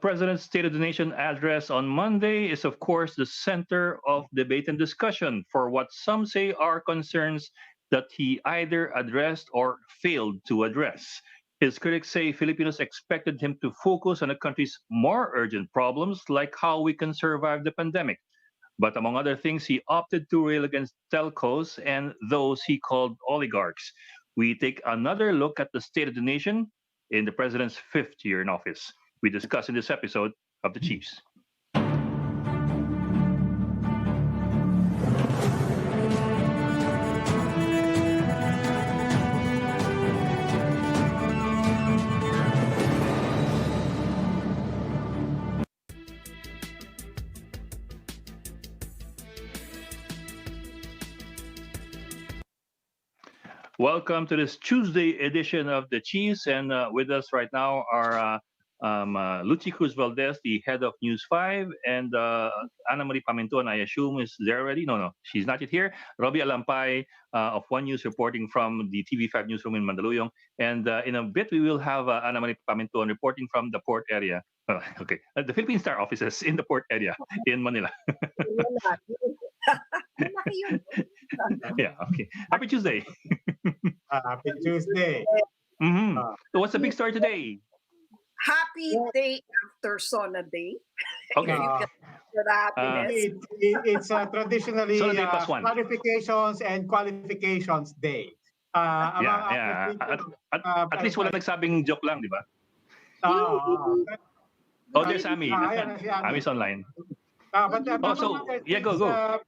President's State of the Nation address on Monday is, of course, the center of debate and discussion for what some say are concerns that he either addressed or failed to address. His critics say Filipinos expected him to focus on the country's more urgent problems, like how we can survive the pandemic. But among other things, he opted to rail against telcos and those he called oligarchs. We take another look at the State of the Nation in the president's fifth year in office. We discuss in this episode of the Chiefs. Welcome to this Tuesday edition of the Chiefs, and with us right now are Lucy Cruz Valdez, the head of News 5, and Ana Marie Pamintuan, I assume, is there already? No, she's not yet here. Robbie Alampay of One News reporting from the TV5 newsroom in Mandaluyong. And in a bit, we will have Ana Marie Pamintuan reporting from the port area. Okay, the Philippine Star offices in the port area in Manila. Yeah, okay. Happy Tuesday. Happy Tuesday. So what's the big story today? Happy day after SONA Day. Okay. It's traditionally SONA Day plus one. clarifications and qualifications day. Yeah. At least wala nagsabing joke lang, di ba? Oh, there's Ami. Ami's online. But go.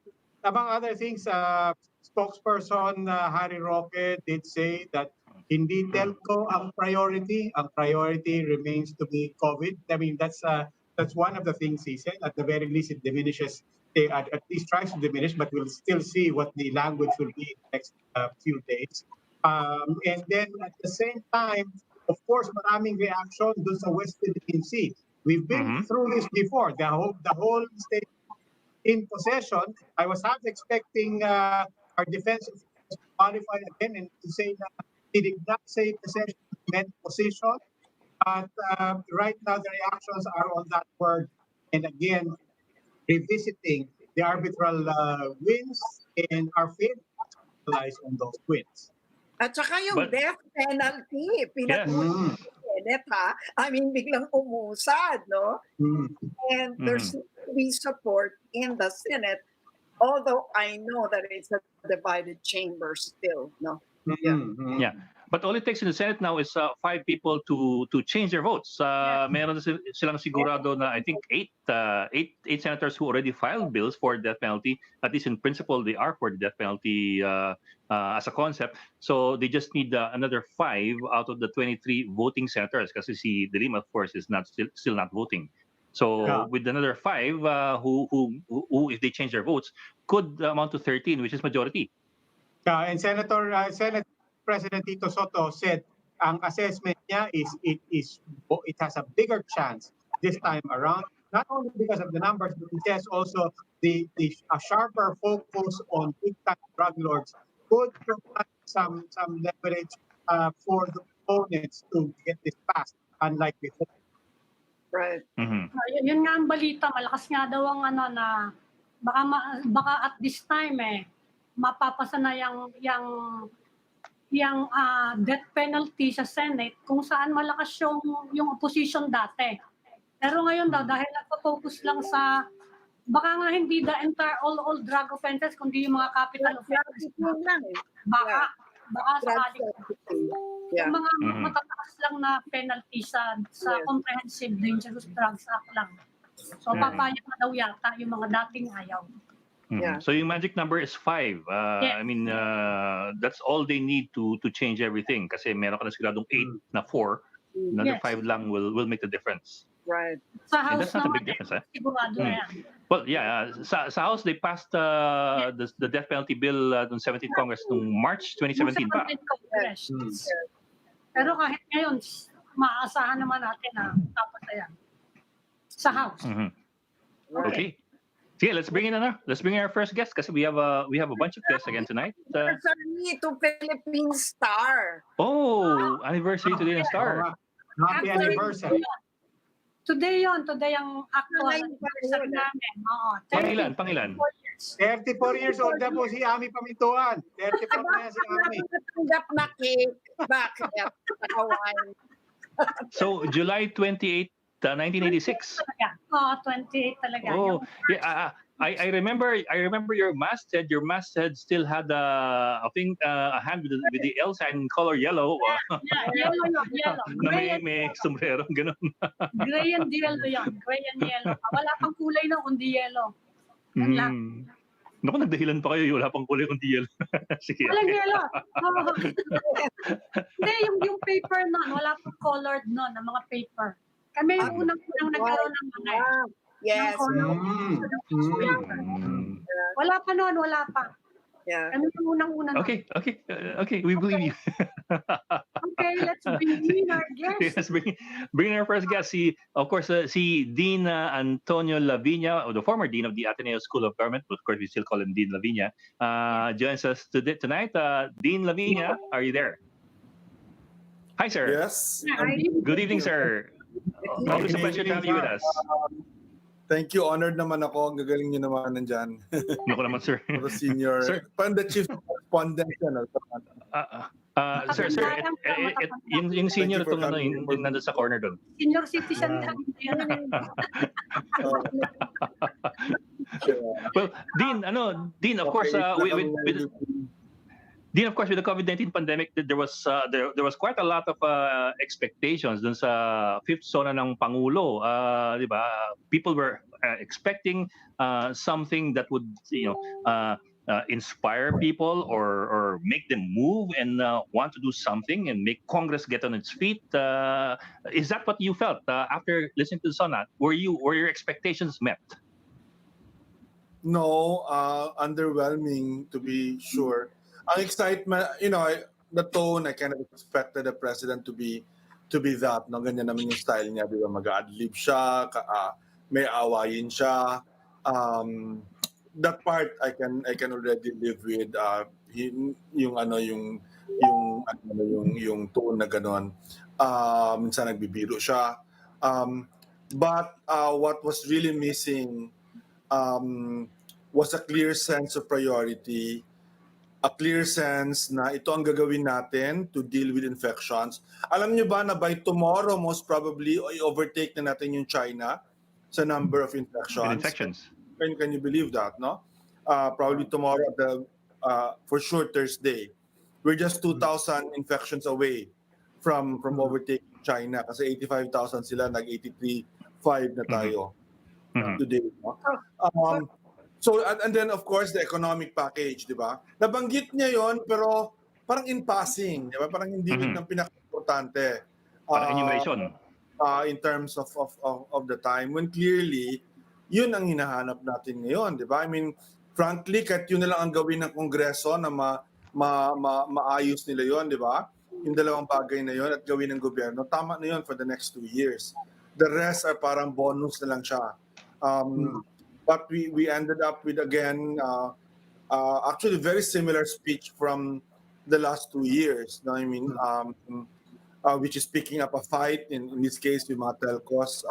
Among other things, spokesperson Harry Roque did say that hindi telco ang priority. Ang priority remains to be COVID. I mean, that's one of the things he said. At the very least, it diminishes. At least tries to diminish, but we'll still see what the language will be in the next few days. And then at the same time, of course, maraming reaction dun sa West Philippine Sea. We've been through this before. The whole state in possession. I was half expecting our defense to qualify again and to say that he did not say possession, meant position. But right now the reactions are on that word, and again revisiting the arbitral wins and our failure to capitalize on those wins. At saka yung death penalty, Senate, ha? I mean, biglang umusad, no? And there's support in the Senate, although I know that it's a divided chamber still, no? Yeah. But all it takes in the Senate now is 5 people to change their votes. Meron silang sigurado na I think 8 senators who already filed bills for death penalty. At least in principle, they are for the death penalty as a concept. So they just need another 5 out of the 23 voting senators. Kasi si De Lima, of course, is still not voting. So with another 5 who, if they change their votes, could amount to 13, which is majority. And Senate President Tito Soto said ang assessment niya is it has a bigger chance this time around, not only because of the numbers, but he says also a sharper focus on big time drug lords could provide some leverage for the opponents to get this passed, unlike before. Right. Yun nga ang balita, malakas nga daw ang na baka at this time mapapasa na yung death penalty sa Senate kung saan malakas yung opposition dati. Pero ngayon daw, dahil nagpo-focus lang sa, baka nga hindi the entire all drug offenses, kundi yung mga capital offenses. Baka sakali. Yung mga matataas lang na penalty sa Comprehensive Dangerous Drugs Act lang. So papayag na daw yata yung mga dating ayaw. So your magic number is 5. I mean, that's all they need to change everything. Kasi meron ka na siguradong 8 na 4. Another 5 lang will make the difference. Right. Sa And House that's not a big difference, sigurado na yan. Well, yeah. Sa House, they passed the death penalty bill in 17th Congress noong March 2017 pa. Pero kahit ngayon, maaasahan naman natin na tapos na yan. Sa House. Okay. So let's bring in our first guest because we have a bunch of guests again tonight. Anniversary to Philippine Star. Oh, anniversary today ng Star. Happy anniversary. Today ang actual Ngayon pa anniversary yun, namin. Oo. Pangilan? 34 years. 34 years old na po si Ami Pamintuan. 34 na yan si Ami. Natanggap na cake. Bakit? Kawain. So, July 28, 1986. Talaga. Oo, 28 talaga. Oh, yeah. I remember your masthead. Your masthead still had I think a hand with the L sign color yellow. Yeah, yellow. Na Gray may sombrero ganun. Gray and yellow yan. Gray and yellow. Wala pang kulay na kundi yellow. Yan lang. Naku, nagdahilan pa kayo. Wala pang kulay kundi yellow. Sige. Walang yellow. Hindi, yung paper nun. Wala pang colored nun, ng mga paper. Kami yung unang nagkaroon ng mga Yes. Wala pa noon, wala pa. Yeah. Kami yung unang-una. Okay. We believe you. Okay, let's bring our guest. Yes, bring our first guest. Of course, si Dean Antonio Viña, the former Dean of the Ateneo School of Government. Of course, we still call him Dean Viña. Joins us tonight. Dean Viña, are you there? Hi, sir. Yes. Good evening, sir. Always a pleasure to have you with us. Thank you. Honored naman ako. Ang gagaling niyo naman nandyan. Naku naman, sir. Para senior. Sir. Parang the chief correspondent yan. Sir, yung senior itong yung nandun sa corner doon. Senior citizen lang. Well, Dean, of course, Dean, of course, with the COVID-19 pandemic, there was quite a lot of expectations dun sa fifth SONA ng Pangulo, di ba? People were expecting something that would, inspire people or make them move and want to do something and make Congress get on its feet. Is that what you felt after listening to the SONA? Were your expectations met? No, underwhelming to be sure. Ang excitement, the tone, I kind of expected the president to be that. No, ganyan naman yung style niya, di ba? Mag-adlib siya, may awayin siya. That part I can already live with. Yung tone na ganon. Minsan nagbibiro siya. But what was really missing was a clear sense of priority. A clear sense na ito ang gagawin natin to deal with infections. Alam niyo ba na by tomorrow, most probably, overtake na natin yung China sa number of infections. Can you believe that, no? Probably tomorrow, for sure Thursday. We're just 2,000 infections away from overtaking China kasi 85,000 sila, nag-83.5 na tayo today. No? So, and then of course, the economic package, di ba? Nabanggit niya yon pero parang in passing, di ba? Parang hindi ng pinaka-importante. Enumeration. In terms of the time, when clearly, yun ang hinahanap natin ngayon, di ba? I mean, frankly, kahit yun na lang ang gawin ng Kongreso na maayos nila yon, di ba? Yung dalawang bagay na yon at gawin ng gobyerno, tama na yon for the next 2 years. The rest are parang bonus na lang siya. But we ended up with, again, actually very similar speech from the last 2 years. No? I mean, which is picking up a fight, in this case, with mga telcos,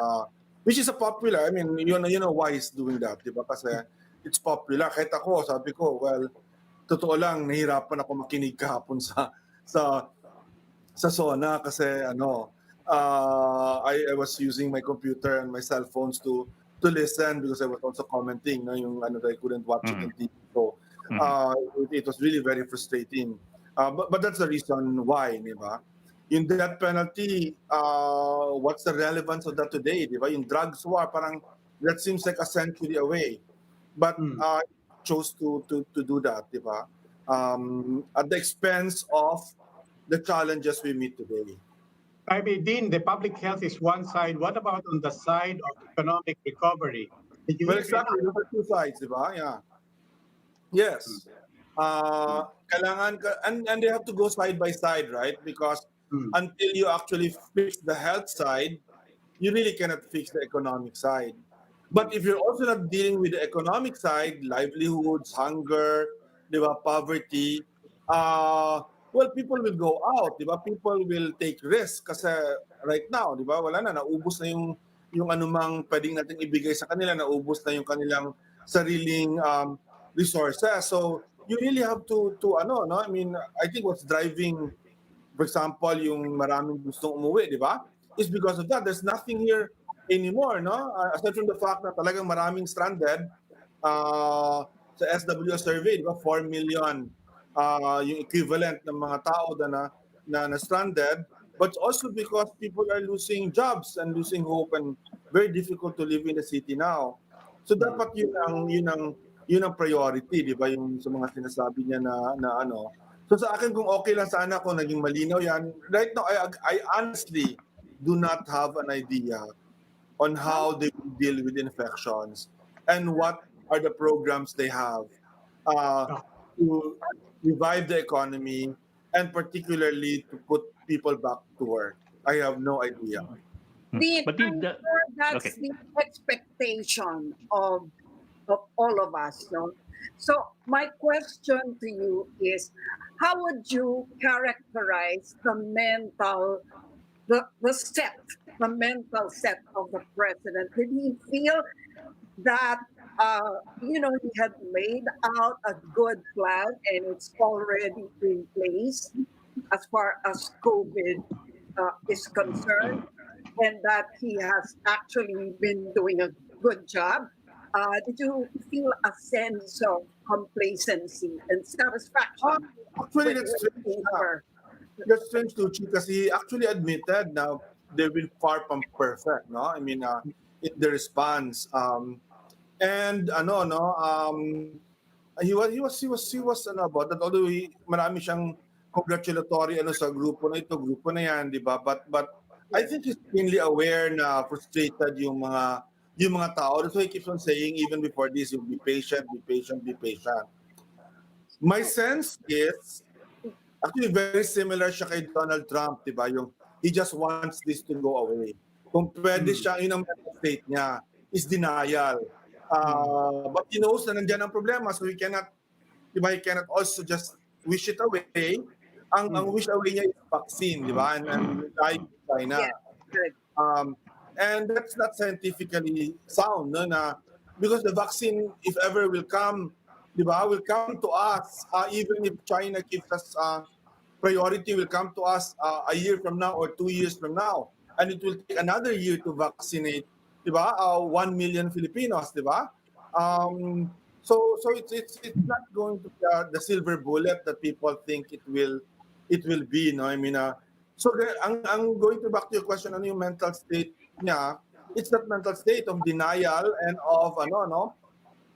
which is a popular, I mean, you know why he's doing that, di ba? Kasi it's popular. Kahit ako, sabi ko, well, totoo lang, nahirapan ako makinig kahapon sa SONA kasi I was using my computer and my cell phones to listen because I was also commenting, yung that I couldn't watch it on TV. So it was really very frustrating. But that's the reason why, di ba? Yung death penalty, what's the relevance of that today, di ba? Yung drugs war, parang that seems like a century away. But chose to do that, di ba? At the expense of the challenges we meet today. I mean, Dean, the public health is one side. What about on the side of economic recovery? Well, exactly. There are two sides, di ba? Yeah. Yes. Kailangan, and they have to go side by side, right? Because until you actually fix the health side, you really cannot fix the economic side. But if you're also not dealing with the economic side, livelihoods, hunger, di ba, poverty, well, people will go out, di ba? People will take risks kasi right now, di ba? Wala na, naubos na yung anumang pwedeng natin ibigay sa kanila, naubos na yung kanilang sariling resources. So you really have to ano, no? I mean, I think what's driving, for example, yung maraming gustong umuwi, di ba? Is because of that. There's nothing here anymore, no? Aside from the fact na talagang maraming stranded, sa SWS survey, di ba, 4 million yung equivalent ng mga tao na stranded, but also because people are losing jobs and losing hope and very difficult to live in the city now. So dapat yun ang priority, di ba, yung sa mga sinasabi niya na ano. So sa akin, kung okay lang sana kung naging malinaw yan, right now, I honestly do not have an idea on how they will deal with infections and what are the programs they have to revive the economy and particularly to put people back to work. I have no idea. Dean, But I'm sure that's okay. the expectation of all of us, no? So my question to you is, how would you characterize the mental set of the president? Did he feel that he had laid out a good plan and it's already in place as far as COVID is concerned, and that he has actually been doing a good job? Did you feel a sense of complacency and satisfaction? Actually, that's strange. That's strange, Tucci, because he actually admitted now they've been far from perfect, no? I mean, in the response, and ano, no, he was ano about that. Although marami siyang congratulatory ano sa grupo na yan, di ba? But I think he's keenly aware na frustrated yung mga tao. That's why he keeps on saying even before this, you'll be patient, be patient, be patient. My sense is actually very similar siya kay Donald Trump, di ba? Yung he just wants this to go away. Kung pwede siya, yun ang mental state niya, is denial. But he knows na nandiyan ang problema, so he cannot also just wish it away. Ang wish away niya is vaccine, di ba? And China. And that's not scientifically sound, no? Because the vaccine, if ever will come, di ba, will come to us, even if China gives us priority, will come to us a year from now or 2 years from now. And it will take another year to vaccinate, di ba, 1 million Filipinos, di ba? So it's not going to be the silver bullet that people think it will be, no? I mean, so ang going to back to your question, ano yung mental state niya? It's that mental state of denial and of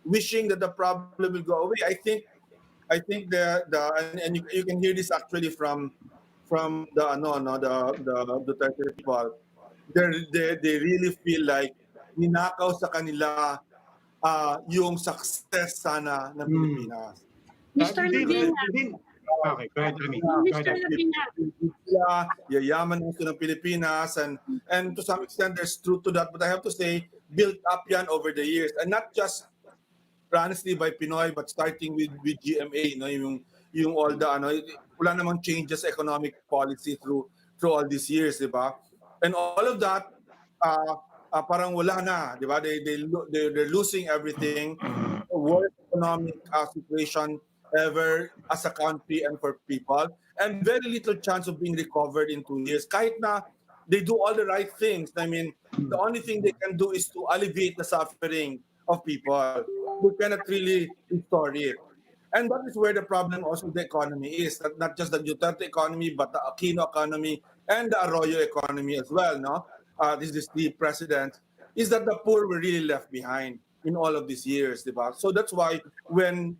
wishing that the problem will go away. I think and you can hear this actually from the Duterte people. They really feel like ninakaw sa kanila yung success sana ng Pilipinas. Mr. Viña. Okay, go ahead, Amy. Mr. Viña. Yayaman gusto ng Pilipinas and to some extent there's truth to that, but I have to say built up yan over the years and not just honestly by Pinoy but starting with GMA, no, yung all the wala namang changes economic policy through all these years, di ba? And all of that parang wala na, di ba? They're losing everything. Worst economic situation ever as a country and for people, and very little chance of being recovered in 2 years. Kahit na they do all the right things, I mean, the only thing they can do is to alleviate the suffering of people. We cannot really restore it. And that is where the problem also the economy is. Not just the Duterte economy, but the Aquino economy and the Arroyo economy as well, no? This is the president, is that the poor were really left behind in all of these years, di ba? So that's why when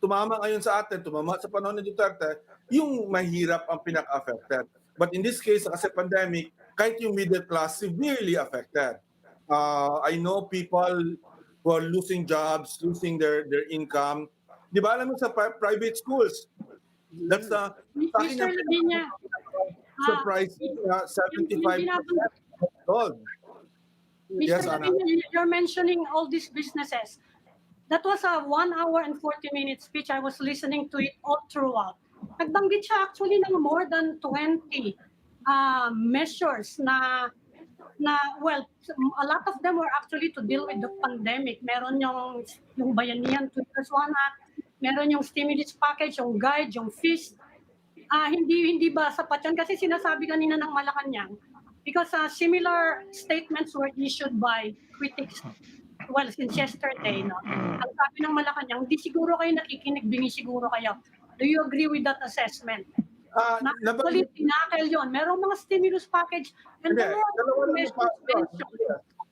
tumama ngayon sa atin, tumama sa panahon ni Duterte, yung mahirap ang pinaka-affected. But in this case, kasi pandemic, kahit yung middle class, severely affected. I know people who are losing jobs, losing their income. Di ba alam mo sa private schools? That's Mr. Viña. Surprising, 75%. Yes, Mr. Anna. Viña, you're mentioning all these businesses. That was a 1 hour and 40-minute speech. I was listening to it all throughout. Nagbanggit siya actually ng more than 20 measures na na, well, a lot of them were actually to deal with the pandemic. Meron yung Bayanihan 2+1 Act, meron yung stimulus package, yung guide, yung fees. Hindi ba sapat yan? Kasi sinasabi kanina ng Malacanang, because similar statements were issued by critics, well, since yesterday, no? Ang sabi ng Malacanang, hindi siguro kayo nakikinig, bingi siguro kayo. Do you agree with that assessment? Actually, tinakel yun. Merong mga stimulus package and there were measures mentioned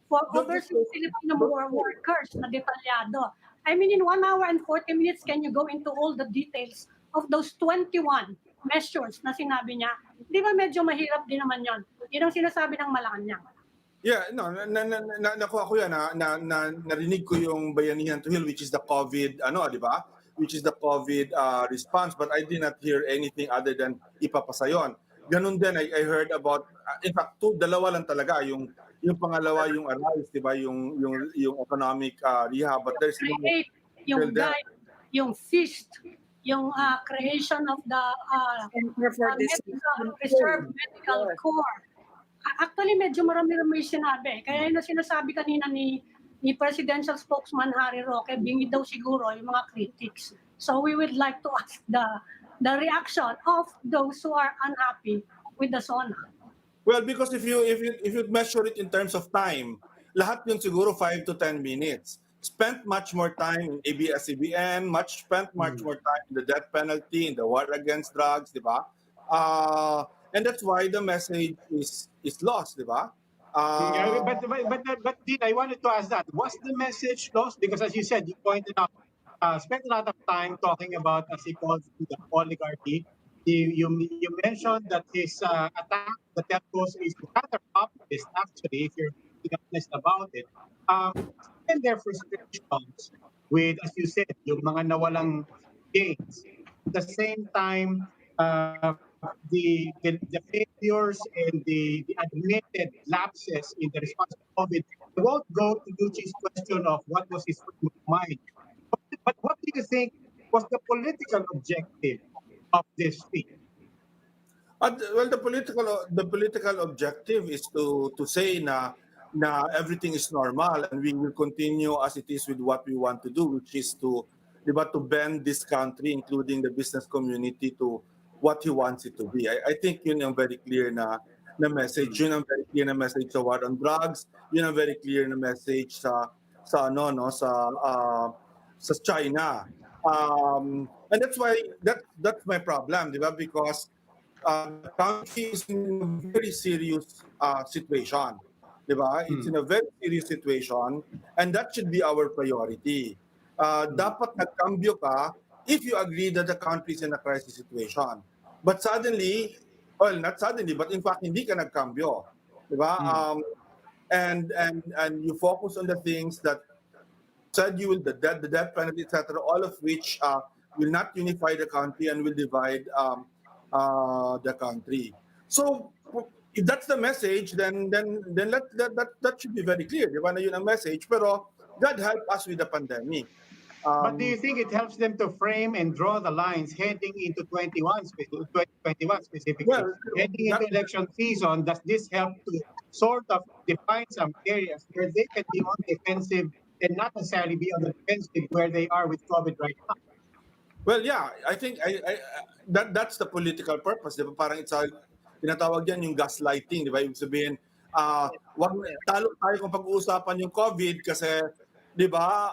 for overseas Filipino workers na detalyado. I mean, in 1 hour and 40 minutes, can you go into all the details of those 21 measures na sinabi niya? Di ba medyo mahirap din naman yun? Yun ang sinasabi ng Malacanang. Yeah, no, nakuha ko yan, narinig ko yung Bayanihan to Heal, which is the COVID, di ba? Which is the COVID response, but I did not hear anything other than ipapasa yun. Ganun din, I heard about, in fact, dalawa lang talaga, yung pangalawa, yung ARISE, di ba? Yung economic rehab, but there's yung guide, yung FIST, yung creation of the Reserve Medical Corps. Actually, medyo marami-rami sinabi. Kaya yun na sinasabi kanina ni Presidential Spokesman Harry Roque, bingi daw siguro yung mga critics. So we would like to ask the reaction of those who are unhappy with the SONA. Well, because if you measure it in terms of time, lahat yun siguro 5 to 10 minutes. Spent much more time in ABS-CBN, spent much more time in the death penalty, in the war against drugs, di ba? And that's why the message is lost, di ba? But Dean, I wanted to ask that. Was the message lost? Because as you said, you pointed out, spent a lot of time talking about, as he calls it, the oligarchy. You mentioned that his attack, the telcos, is rather populist, actually, if you're honest about it. And their frustrations with, as you said, yung mga nawalang gains. At the same time, the failures and the admitted lapses in the response to COVID. I won't go to Lucci's question of what was his mind. But what do you think was the political objective of this speech? Well, the political objective is to say na everything is normal and we will continue as it is with what we want to do, which is to bend this country, including the business community, to what he wants it to be. I think yun ang very clear na message. Yun ang very clear na message sa war on drugs. Yun ang very clear na message sa China. And that's why that's my problem, di ba? Because the country is in a very serious situation, di ba? It's in a very serious situation, and that should be our priority. Dapat nagkambyo ka if you agree that the country is in a crisis situation. But suddenly, well, not suddenly, but in fact, hindi ka nagkambyo, di ba? And you focus on the things that said you will, the death penalty, etc., all of which will not unify the country and will divide the country. So if that's the message, then that should be very clear. Di ba na yun ang message? Pero God help us with the pandemic. But do you think it helps them to frame and draw the lines heading into 2021 specifically? Well, heading into election season, does this help to sort of define some areas where they can be on the defensive and not necessarily be on the defensive where they are with COVID right now? Well, yeah, I think that's the political purpose. Di ba? Parang tinatawag yan yung gaslighting, di ba? Ibig sabihin, wag talo tayo kung pag-uusapan yung COVID kasi, di ba,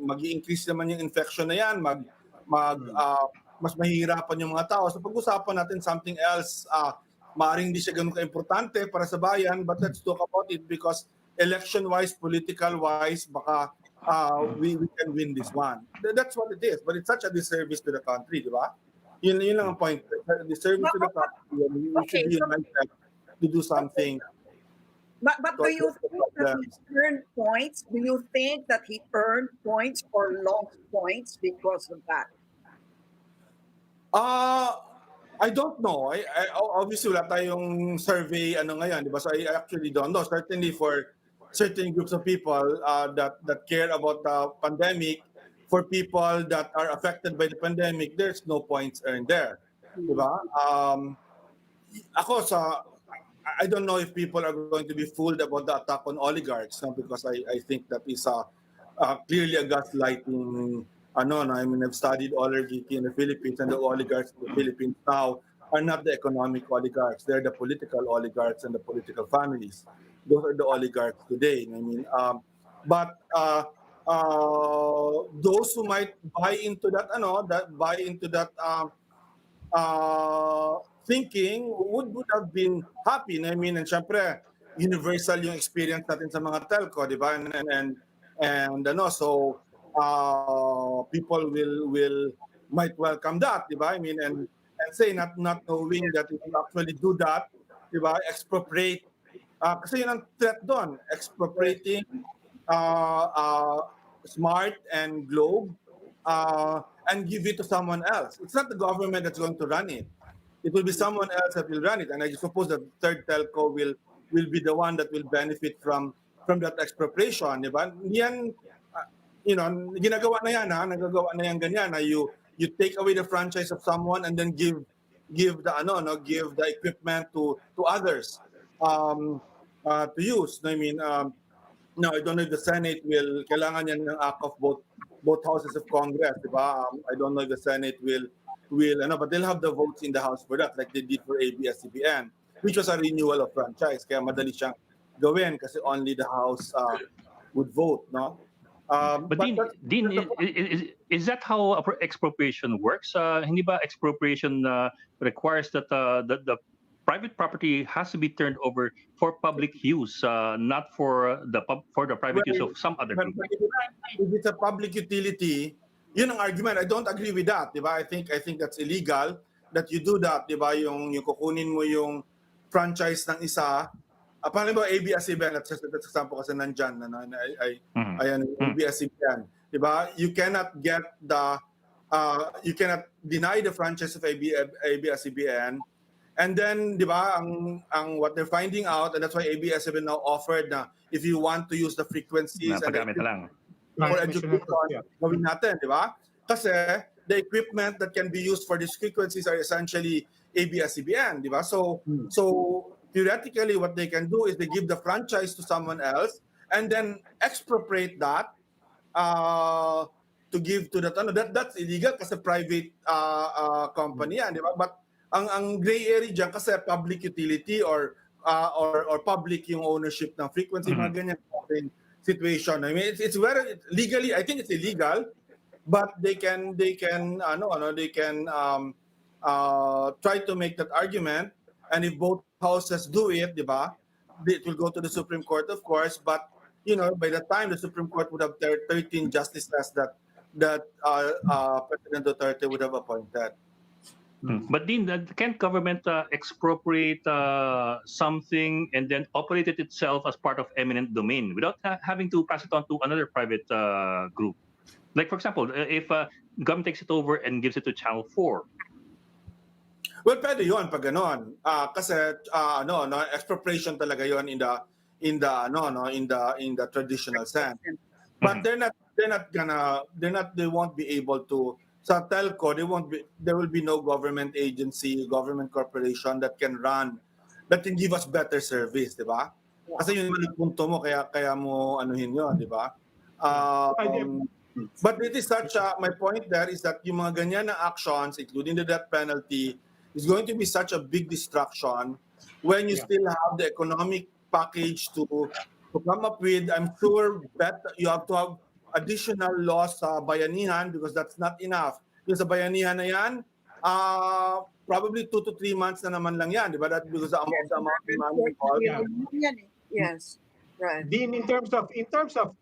mag-i-increase naman yung infection na yan, mas mahihirapan yung mga tao. So pag-usapan natin something else, maaaring hindi siya ganun ka-importante para sa bayan, but let's talk about it because election-wise, political-wise, baka we can win this one. That's what it is. But it's such a disservice to the country, di ba? Yun lang ang point. Disservice to the country. We should be united to do something. But do you think that he earned points? Do you think that he earned points or lost points because of that? I don't know. I obviously wala tayong survey ngayon, di ba? So I actually don't know. Certainly for certain groups of people that care about the pandemic, for people that are affected by the pandemic, there's no points earned there. Di ba? I don't know if people are going to be fooled about the attack on oligarchs, no? Because I think that is clearly a gaslighting. No, I mean, I've studied oligarchy in the Philippines, and the oligarchs in the Philippines now are not the economic oligarchs. They're the political oligarchs and the political families. Those are the oligarchs today. I mean, but those who might buy into that, buy into that uh, thinking would have been happy. I mean, and syempre, universal yung experience natin sa mga telco, di ba? And so people will might welcome that, di ba? I mean, and say not knowing that if you actually do that, di ba? Expropriate. Kasi yun ang threat doon, expropriating Smart and Globe and give it to someone else. It's not the government that's going to run it. It will be someone else that will run it. And I suppose the third telco will be the one that will benefit from that expropriation, di ba? Yan, ginagawa na yan, nagagawa na yan ganyan. You take away the franchise of someone and then give the equipment to others to use. I mean, no, I don't know if the Senate will, kailangan yan ng act of both houses of Congress, di ba? I don't know if the Senate will, but they'll have the votes in the House for that, like they did for ABS-CBN, which was a renewal of franchise. Kaya madali siyang gawin kasi only the House would vote, no? But Dean, is that how expropriation works? Hindi ba expropriation requires that the private property has to be turned over for public use, not for the private use of some other group? If it's a public utility, yun ang argument. I don't agree with that, di ba? I think that's illegal that you do that, di ba? Yung kukunin mo yung franchise ng isa. Paano ba ABS-CBN? That's example kasi nandyan. ABS-CBN. Di ba? You cannot deny the franchise of ABS-CBN. And then, di ba, ang what they're finding out, and that's why ABS-CBN now offered na if you want to use the frequencies and for education, gawin natin, di ba? Kasi the equipment that can be used for these frequencies are essentially ABS-CBN, di ba? So theoretically, what they can do is they give the franchise to someone else and then expropriate that to give to that. That's illegal kasi private company yan, di ba? But ang gray area dyan kasi public utility or public yung ownership ng frequency, mga ganyan situation. I mean, it's very legally. I think it's illegal, but they can try to make that argument. And if both houses do it, di ba, it will go to the Supreme Court, of course. But by the time the Supreme Court would have 13 justices that President Duterte would have appointed. But Dean, can't government expropriate something and then operate it itself as part of eminent domain without having to pass it on to another private group? Like, for example, if government takes it over and gives it to Channel 4. Well, pwede yun pag ganon. Kasi expropriation talaga yun in the traditional sense. But they won't be able to. Sa telco, there will be no government agency, government corporation that can give us better service, di ba? Kasi yun yung punto mo, kaya mo anuhin yun, di ba? But it is my point there is that yung mga ganyan na actions, including the death penalty, is going to be such a big distraction when you still have the economic package to come up with. I'm sure that you have to have additional laws sa bayanihan because that's not enough. Yung sa bayanihan na yan, probably 2 to 3 months na naman lang yan, di ba? That because the amount of money involved. Yes, right. Dean, in terms of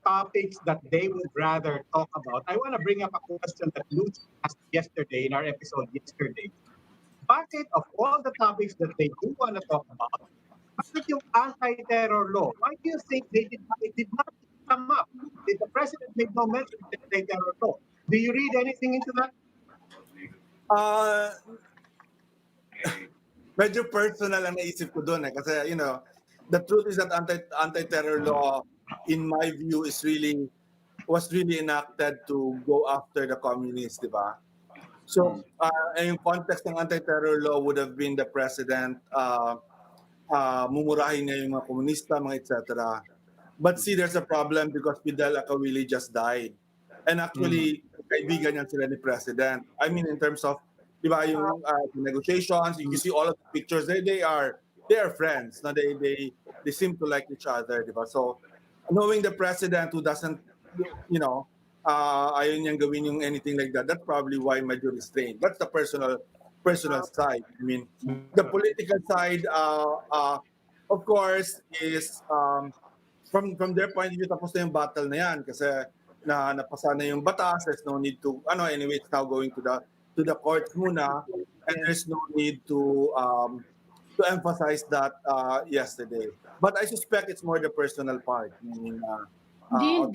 topics that they would rather talk about, I want to bring up a question that Lucy asked yesterday in our episode yesterday. Bakit of all the topics that they do want to talk about, bakit yung anti-terror law? Why do you think it did not come up? The president made no mention of the anti-terror law. Do you read anything into that? Medyo personal ang naisip ko doon kasi the truth is that anti-terror law in my view was really enacted to go after the communists, di ba? So yung context ng anti-terror law would have been the president mumurahin niya yung mga komunista, mga etc. But see, there's a problem because Fidel Akawili just died. And actually, kaibigan yan sila ni President. I mean, in terms of, di ba, yung negotiations, you see all of the pictures, they are friends. No? They seem to like each other, di ba? So, knowing the President who doesn't, ayaw niyang gawin yung anything like that, that's probably why medyo restrained. That's the personal side. I mean, the political side, of course, is from their point of view, tapos na yung battle na yan kasi napasa na yung batas. There's no need to, anyway, it's now going to the courts muna, and there's no need to emphasize that yesterday. But I suspect it's more the personal part. I mean, Din,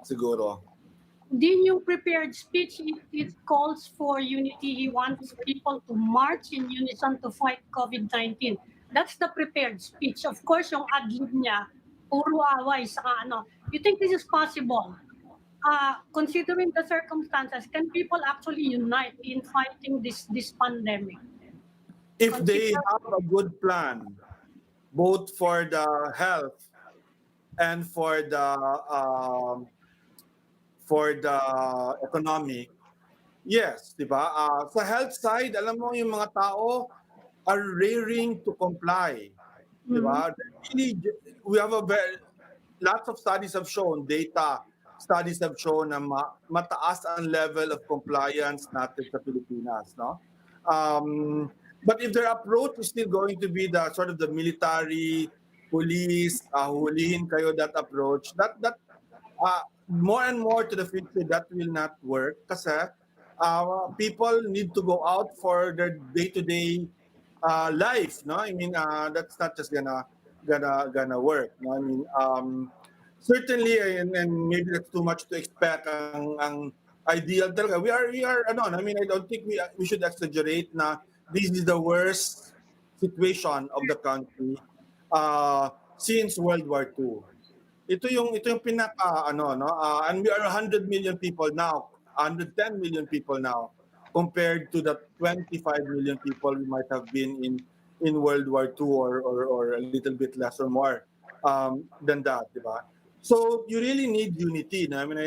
siguro. Din yung prepared speech, it calls for unity. He wants people to march in unison to fight COVID-19. That's the prepared speech. Of course, yung ad-lib niya, puro away sa ano. You think this is possible? Considering the circumstances, can people actually unite in fighting this pandemic? If they have a good plan, both for the health and for the economic, yes, di ba? Sa health side, alam mo yung mga tao are raring to comply. Di ba? Really, we have lots of studies have shown, studies have shown na mataas ang level of compliance natin sa Pilipinas, no? But if their approach is still going to be the sort of the military, police, hulihin kayo, that approach, that more and more to the future, that will not work kasi people need to go out for their day-to-day life, no? I mean, that's not just gonna work, no? I mean, certainly, and maybe that's too much to expect. Ang ideal talaga, we are ano, I mean, I don't think we should exaggerate na this is the worst situation of the country since World War II. Ito yung pinaka and we are 100 million people now, 110 million people now, compared to the 25 million people we might have been in World War II or a little bit less or more than that, di ba? So you really need unity. No? I mean,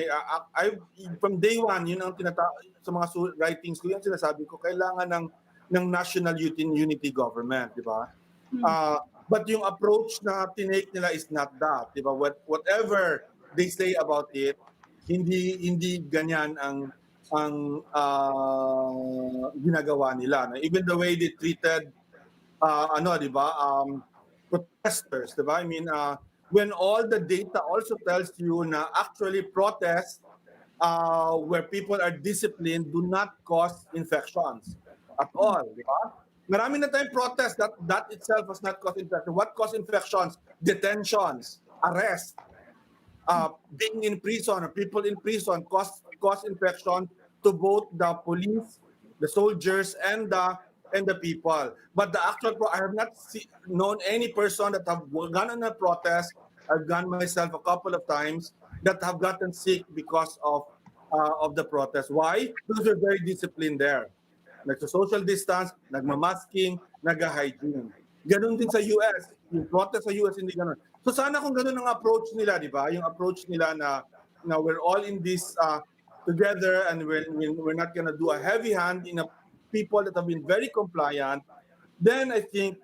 I from day one, yun ang sa mga writings ko, yung sinasabi ko, kailangan ng national unity government, di ba? But yung approach na tinake nila is not that, di ba? Whatever they say about it, hindi ganyan ang ginagawa nila. Even the way they treated di ba? Protesters, di ba? I mean, when all the data also tells you na actually protests where people are disciplined do not cause infections at all, di ba? Marami na tayong protest that itself has not caused infection. What caused infections? Detentions, arrest, being in prison or people in prison cause infection to both the police, the soldiers, and the people. But the actual, I have not known any person that have gone on a protest. I've gone myself a couple of times that have gotten sick because of the protest. Why? Because they're very disciplined there. Nagsa-social distance, nagmamasking, nag-hygiene. Ganun din sa US. Yung protest sa US, hindi ganun. So sana kung ganun ang approach nila, di ba? Yung approach nila na we're all in this together and we're not gonna do a heavy hand in people that have been very compliant, then I think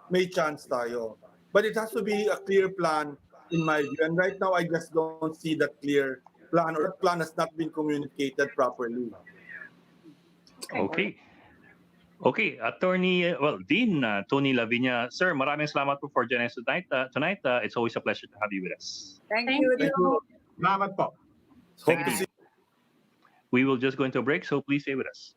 may chance tayo. But it has to be a clear plan in my view. And right now, I just don't see that clear plan, or that plan has not been communicated properly. Okay. Okay, Attorney, Dean Tony Viña, sir, maraming salamat po for joining us tonight. It's always a pleasure to have you with us. Thank you. Salamat po. Hope to see We will just go into a break, so please stay with us.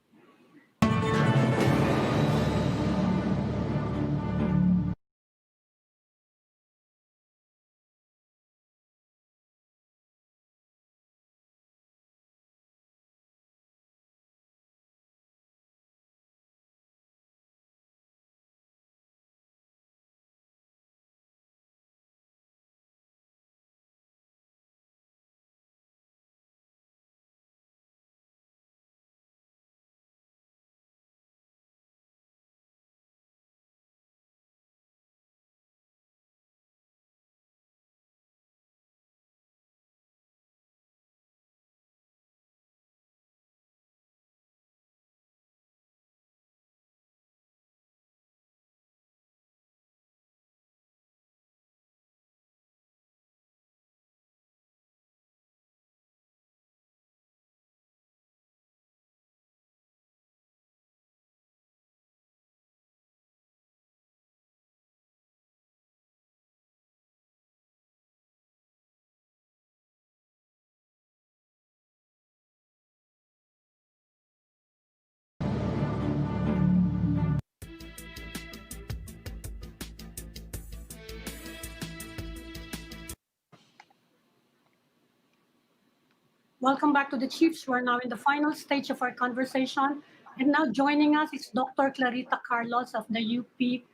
Welcome back to the Chiefs. We're now in the final stage of our conversation. And now joining us is Dr. Clarita Carlos of the UP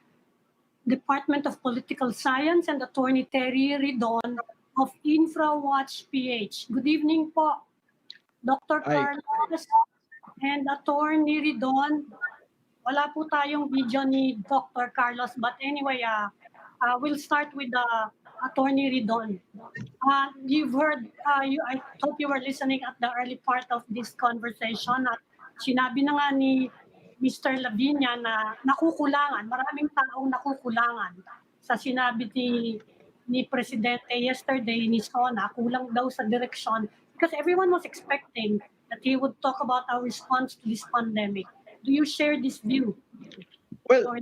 Department of Political Science and Attorney Terry Ridon of Infrawatch PH. Good evening po, Dr. Hi. Carlos and Attorney Ridon. Wala po tayong video ni Dr. Carlos, but anyway, we'll start with Attorney Ridon. You've heard, I hope you were listening at the early part of this conversation at sinabi na nga ni Mr. Viña na nakukulangan, maraming taong nakukulangan sa sinabi ni Presidente yesterday ni SONA, kulang daw sa direksyon because everyone was expecting that he would talk about our response to this pandemic. Do you share this view? Well,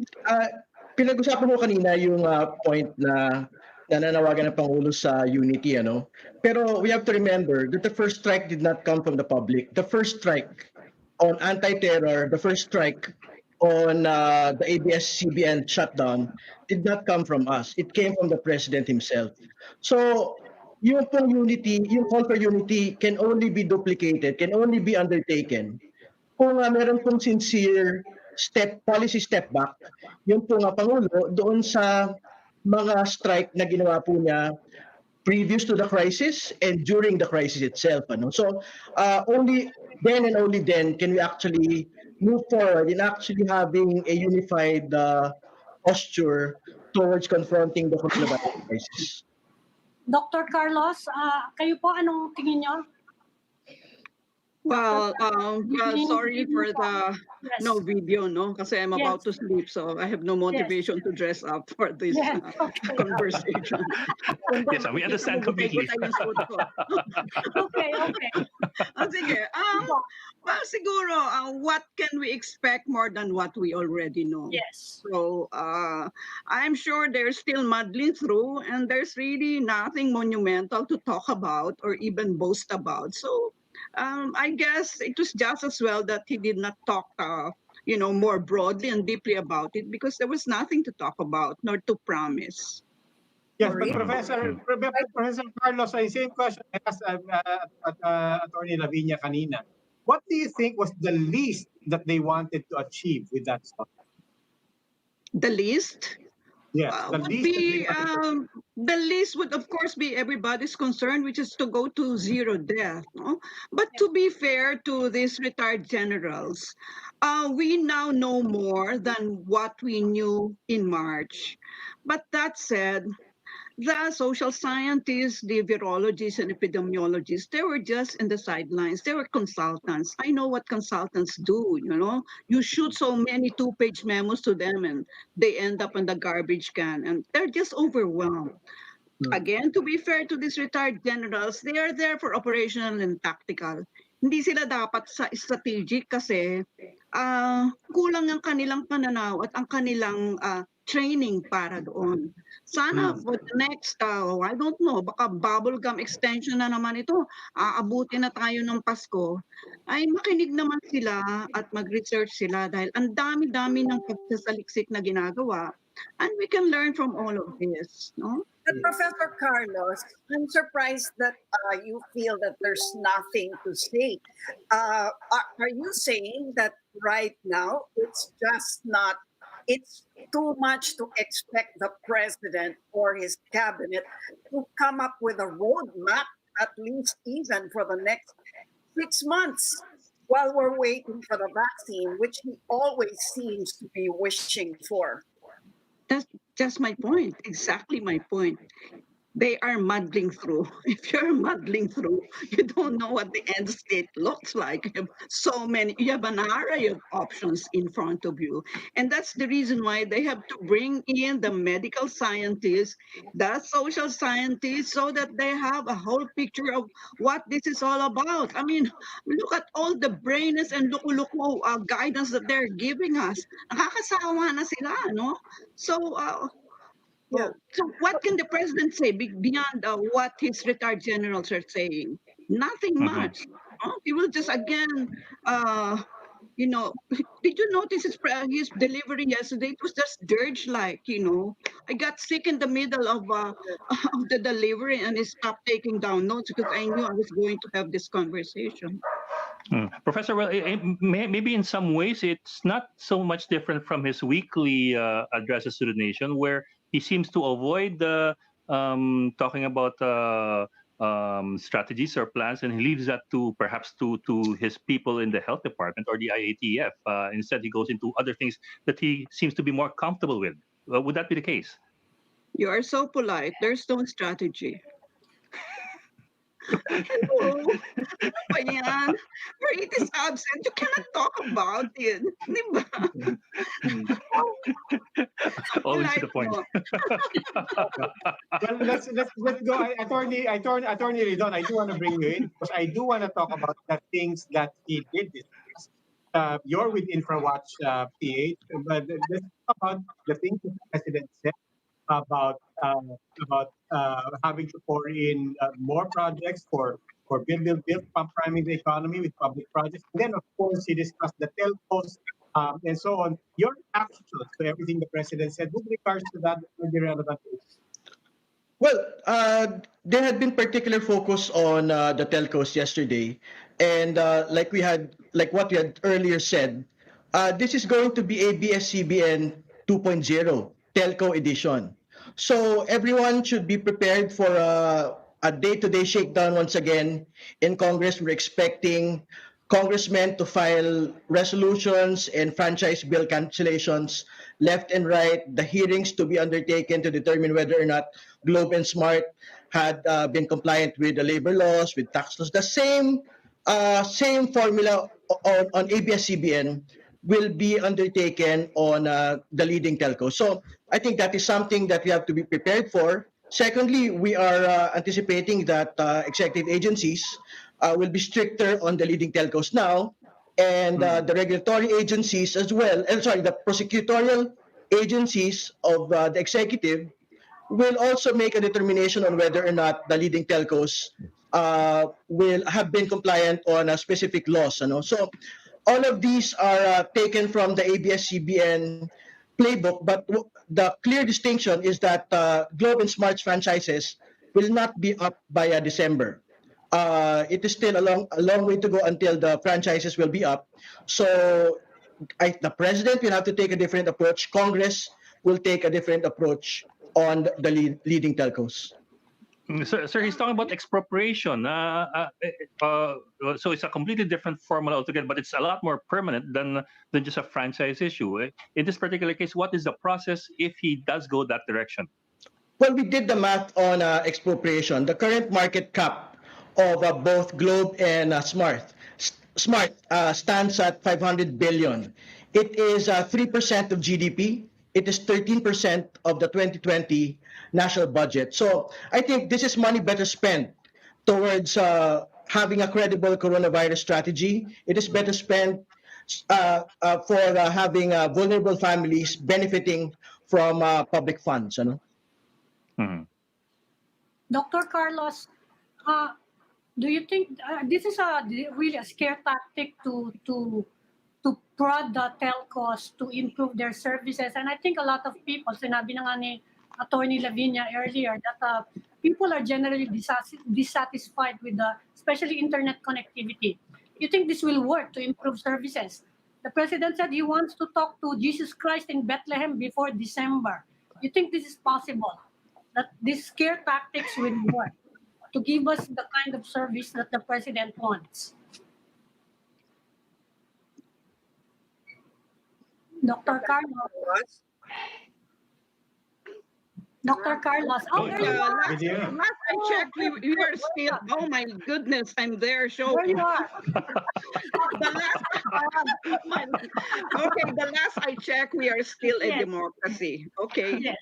pinag-usapan ko kanina yung point na nananawagan ng Pangulo sa unity, ano? Pero we have to remember that the first strike did not come from the public. The first strike on anti-terror, the first strike on the ABS-CBN shutdown did not come from us. It came from the President himself. So, yung pong unity, yung call for unity can only be duplicated, can only be undertaken kung meron pong sincere policy step back, yung po Pangulo doon sa mga strike na ginawa po niya previous to the crisis and during the crisis itself. Ano? So only then and only then can we actually move forward in actually having a unified posture towards confronting the coronavirus crisis. Dr. Carlos, kayo po, anong tingin niyo? Well, sorry for the no video, no? Kasi I'm about to sleep, so I have no motivation to dress up for this conversation. Yes, we understand completely. Okay. Sige. Well, siguro, what can we expect more than what we already know? Yes. So, I'm sure they're still muddling through, and there's really nothing monumental to talk about or even boast about. So, I guess it was just as well that he did not talk, more broadly and deeply about it because there was nothing to talk about nor to promise. Yes, but Professor Carlos, the same question I asked Attorney Viña kanina. What do you think was the least that they wanted to achieve with that stuff? The least? Yes, the least would of course be everybody's concern, which is to go to zero death. No? But to be fair to these retired generals, we now know more than what we knew in March. But that said, the social scientists, the virologists and epidemiologists, they were just in the sidelines. They were consultants. I know what consultants do, You shoot so many two-page memos to them and they end up in the garbage can and they're just overwhelmed. Again, to be fair to these retired generals, they are there for operational and tactical. Hindi sila dapat sa strategic kasi kulang ang kanilang pananaw at ang kanilang training para doon. Sana for the next, I don't know, baka bubblegum extension na naman ito, aabutin na tayo ng Pasko, ay makinig naman sila at mag-research sila dahil ang dami-dami ng pagsasaliksik na ginagawa and we can learn from all of this. No? But Professor Carlos, I'm surprised that you feel that there's nothing to say. Are you saying that right now it's just not, it's too much to expect the president or his cabinet to come up with a roadmap, at least even for the next 6 months, while we're waiting for the vaccine, which he always seems to be wishing for? That's just my point, exactly my point. They are muddling through. If you're muddling through, you don't know what the end state looks like. You have an array of options in front of you. And that's the reason why they have to bring in the medical scientists, the social scientists, so that they have a whole picture of what this is all about. I mean, look at all the brainless and luku-luku guidance that they're giving us. Nakakasawa na sila, no? So, so what can the president say beyond what his retired generals are saying? Nothing much. He will just again Did you notice his delivery yesterday? It was just dirge-like. I got sick in the middle of of the delivery, and I stopped taking down notes because I knew I was going to have this conversation. Professor, well, maybe in some ways it's not so much different from his weekly addresses to the nation, where he seems to avoid talking about strategies or plans, and he leaves that to perhaps to his people in the health department or the IATF. Instead, he goes into other things that he seems to be more comfortable with. Would that be the case? You are so polite. There's no strategy. Hello. Ano ba yan? Where it is absent, you cannot talk about it. Di ba? Always to the point. Well, let's go. Attorney Ridon, I do want to bring you in because I do want to talk about the things that he did discuss. You're with Infrawatch PH, but let's talk about the things that the president said about having to pour in more projects for build, pump priming the economy with public projects. And then, of course, he discussed the telcos and so on. Your reaction to everything the president said with regards to that would be relevant. Well, there had been particular focus on the telcos yesterday, and like what we had earlier said, this is going to be ABS-CBN 2.0 telco edition. So everyone should be prepared for a day-to-day shakedown once again in Congress. We're expecting congressmen to file resolutions and franchise bill cancellations left and right, the hearings to be undertaken to determine whether or not Globe and Smart had been compliant with the labor laws, with tax laws. The same formula on ABS-CBN will be undertaken on the leading telco. So I think that is something that we have to be prepared for. Secondly, we are anticipating that executive agencies will be stricter on the leading telcos now, and the regulatory agencies as well, the prosecutorial agencies of the executive will also make a determination on whether or not the leading telcos will have been compliant on a specific laws. So all of these are taken from the ABS-CBN playbook, but the clear distinction is that Globe and Smart's franchises will not be up by December. It is still a long way to go until the franchises will be up. So the president will have to take a different approach. Congress will take a different approach on the leading telcos. Sir, he's talking about expropriation. So it's a completely different formula altogether, but it's a lot more permanent than just a franchise issue. In this particular case, what is the process if he does go that direction? Well, we did the math on expropriation. The current market cap of both Globe and Smart stands at 500 billion. It is 3% of GDP. It is 13% of the 2020 national budget. So I think this is money better spent towards having a credible coronavirus strategy. It is better spent for having vulnerable families benefiting from public funds. Dr. Carlos, do you think this is really a scare tactic to prod the telcos to improve their services? And I think a lot of people, sinabi na nga ni Atty. Viña earlier, that people are generally dissatisfied with especially internet connectivity. You think this will work to improve services? The president said he wants to talk to Jesus Christ in Bethlehem before December. You think this is possible? That these scare tactics will work to give us the kind of service that the president wants? Dr. Carlos. Dr. Carlos. Oh, there you are. Last I checked, we are still, oh my goodness, I'm there. Show There you are. the last I checked, we are still a democracy. Okay. Yes.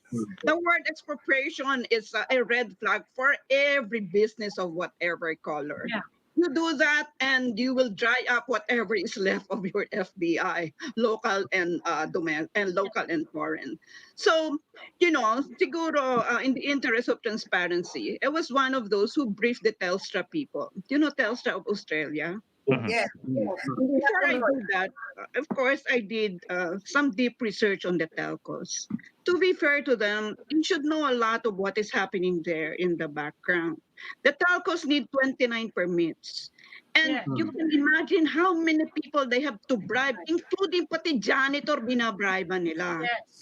The word expropriation is a red flag for every business of whatever color. Yeah. You do that and you will dry up whatever is left of your FBI, local and domestic, and local and foreign. So, siguro in the interest of transparency, I was one of those who briefed the Telstra people. Telstra of Australia? Yes. Before I do that, of course, I did some deep research on the telcos. To be fair to them, you should know a lot of what is happening there in the background. The telcos need 29 permits. And Yes. you can imagine how many people they have to bribe, including pati janitor, binabribe nila. Yes.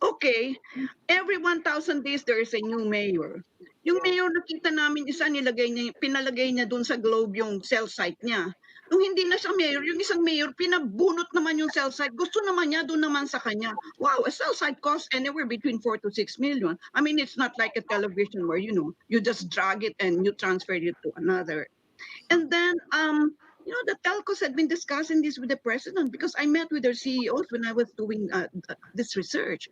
Okay, every 1,000 days there is a new mayor. Yung mayor nakita namin isa pinalagay niya doon sa Globe yung cell site niya. Nung hindi na siya mayor, yung isang mayor pinabunot naman yung cell site. Gusto naman niya doon naman sa kanya. Wow, a cell site costs anywhere between 4 to 6 million. I mean, it's not like a television where you just drag it and you transfer it to another. And then, the telcos had been discussing this with the president because I met with their CEOs when I was doing this research.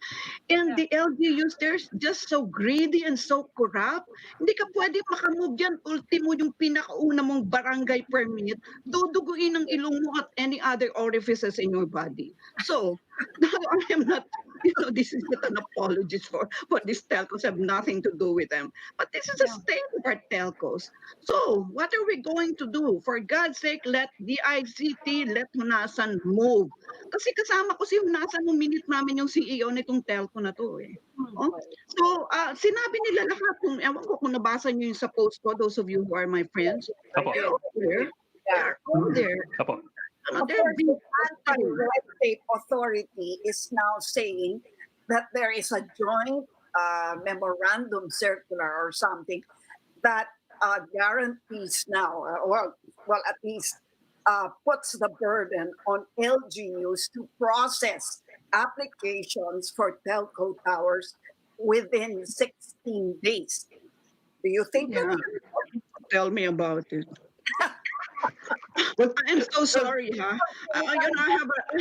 And the LGUs, they're just so greedy and so corrupt. Hindi ka pwede makamove dyan. Ultimo yung pinakauna mong barangay permit, duduguin ang ilong mo at any other orifices in your body. So, now I am not, this is not an apology for these telcos have nothing to do with them. But this is a state of our telcos. So, what are we going to do? For God's sake, let DICT, let Hunasan move. Kasi kasama ko si Hunasan nung minute namin yung CEO nitong telco na to eh. Oh? So, sinabi nila lahat, ewan ko kung nabasa nyo yung sa post ko, those of you who are my friends, Apo. they're all there. They're all there. Apo. Of course, the anti-red tape authority is now saying that there is a joint memorandum circular or something that guarantees now, well, at least puts the burden on LGUs to process applications for telco towers within 16 days. Do you think? Yeah. Tell me about it. I'm so sorry, huh? I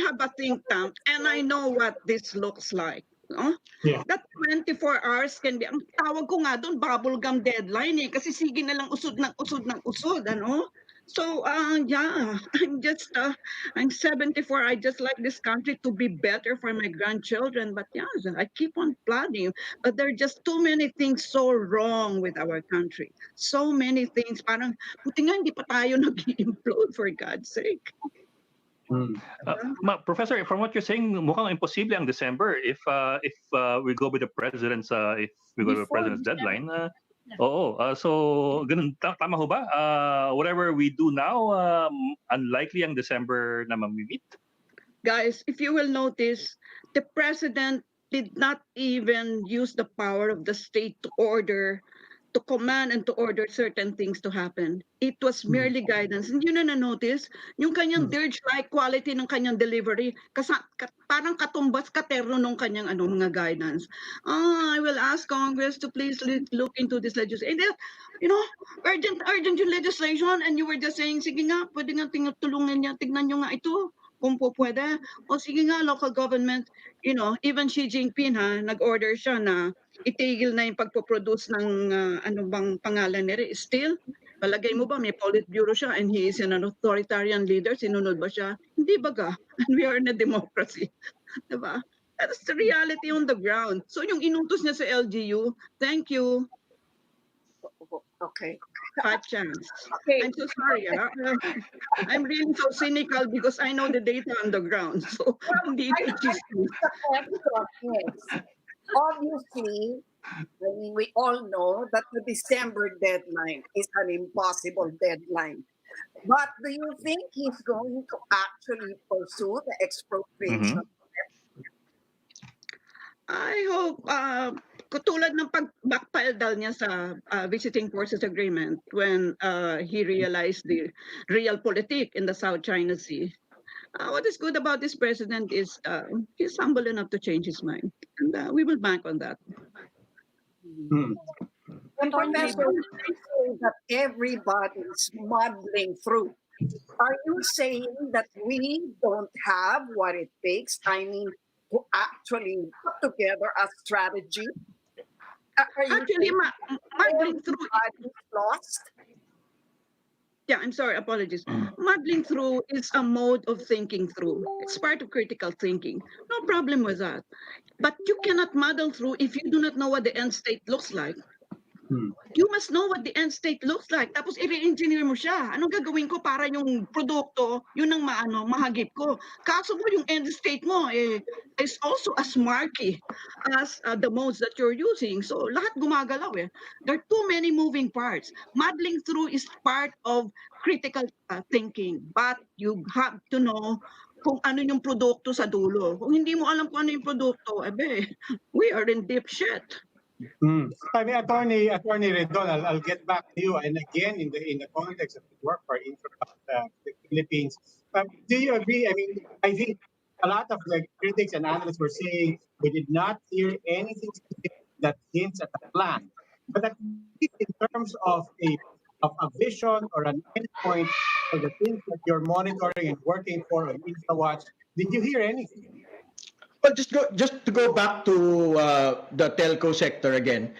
have a think tank, and I know what this looks like. No? Yeah. That 24 hours can be, ang tawag ko nga doon, bubblegum deadline eh, kasi sige na lang usod ng usod, ano? So, yeah, I'm 74. I just like this country to be better for my grandchildren. But yeah, I keep on planning. But there are just too many things so wrong with our country. So many things. Parang, buti nga hindi pa tayo nag-implode for God's sake. Professor, from what you're saying, mukhang imposible ang December if we go with the president's deadline. So ganun tama ho ba? Whatever we do now, unlikely ang December na mamimit. Guys, if you will notice, the president did not even use the power of the state to command and to order certain things to happen. It was merely guidance. And yun na notice, yung kanyang dirge-like quality ng kanyang delivery, parang katumbas katerno nung kanyang mga guidance. I will ask Congress to please look into this legislation. Urgent yung legislation, and you were just saying, sige nga, pwede nga tulungan niya, tignan nyo nga ito. Kung po pwede. O sige nga, local government, even Xi Jinping nag-order siya na itigil na yung pagpo-produce ng ano bang pangalan nila. Still, palagay mo ba may politburo siya and he is an authoritarian leader? Sinunod ba siya? Hindi baga. And we are in a democracy. Diba? That's the reality on the ground. So yung inutos niya sa LGU, thank you. Okay. Hot chance. Okay. I'm so sorry. I'm really so cynical because I know the data on the ground. So, hindi ito Obviously, we all know that the December deadline is an impossible deadline. But do you think he's going to actually pursue the expropriation? I hope, katulad ng pag-backpile dal niya sa Visiting Forces Agreement when he realized the real politic in the South China Sea. What is good about this president is he's humble enough to change his mind. And we will bank on that. And Professor, you say that everybody's muddling through. Are you saying that we don't have what it takes? I mean, to actually put together a strategy? Actually, muddling through is lost? Yeah, I'm sorry, apologies. Muddling through is a mode of thinking through. It's part of critical thinking. No problem with that. But you cannot muddle through if you do not know what the end state looks like. You must know what the end state looks like. Tapos i-re-engineer mo siya. Anong gagawin ko para yung produkto, yun ang mahagip ko. Kaso mo yung end state mo is also as murky as the modes that you're using. So lahat gumagalaw eh. There are too many moving parts. Modeling through is part of critical thinking. But you have to know kung ano yung produkto sa dulo. Kung hindi mo alam kung ano yung produkto, we are in deep shit. I mean, Attorney Ridon, I'll get back to you. And again, in the context of the work for Infrawatch, the Philippines, do you agree? I mean, I think a lot of the critics and analysts were saying we did not hear anything specific that hints at a plan, but at least in terms of a vision or an endpoint for the things that you're monitoring and working for on Infrawatch, did you hear anything? Well, just to go back to the telco sector again.